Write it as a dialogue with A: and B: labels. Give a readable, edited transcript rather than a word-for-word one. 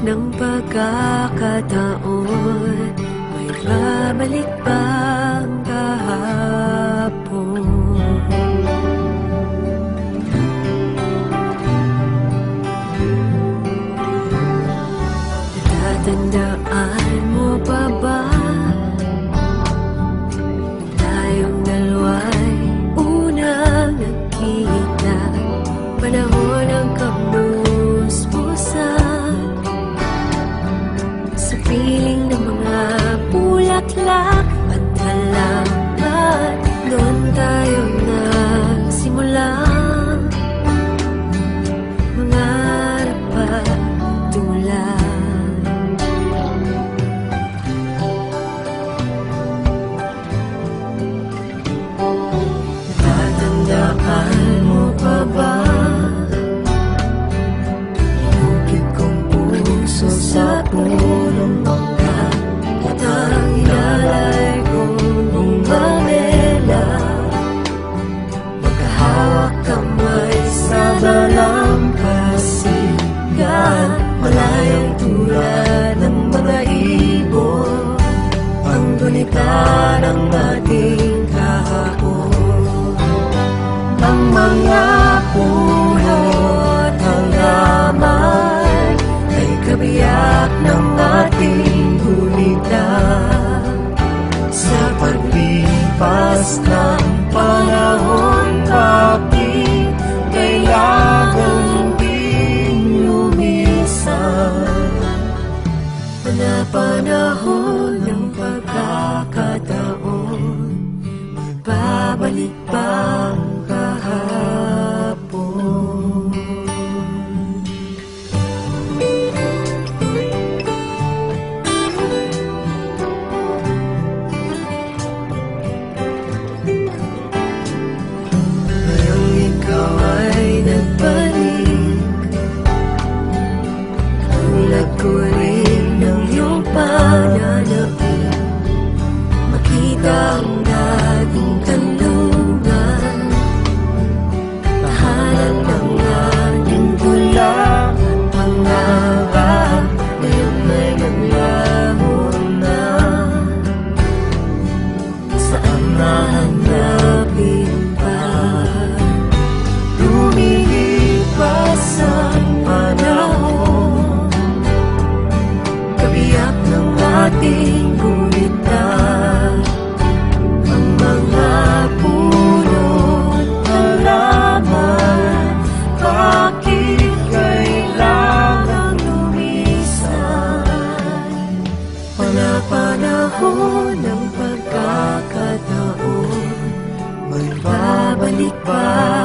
A: ng pagkakataon, may babalik bang kahapon? Natatandaan mo pa ba tayong dalawa'y unang nagkita? Panahon ng kamuspusan, sa piling ng mga bulaklak at halaman, doon tayo nagsimula. Mangarap at tulad, natatandaan mo pa ba sa pulong bangka at ang inalay kong umamela, magkahawak kamay sa dalampasigan, malayang tulad ng mga ibon, ang gunita ng ating kahapon. Ang mga puno at halaman ay kabiyak ng ating gulita. Sa paglipas ng panahon, bakit kailangan ding lumisan? Panahon ng pagkakataon, magbabalik bang kahapon? Ngayong ikaw ay nagbalik, tulad ko rin ng iyong pananapin, makita ang dating kanlungan, tahanan ng ating tulang at pangarap, ngayon ay naglaho na. Saan nahanapin pa? Lumilipas ang panahon, kabiyak ng ating gulita. Ang mga puno at halaman, bakit kailangan lumisan? Panahon ng pagkakataon, magbabalik ba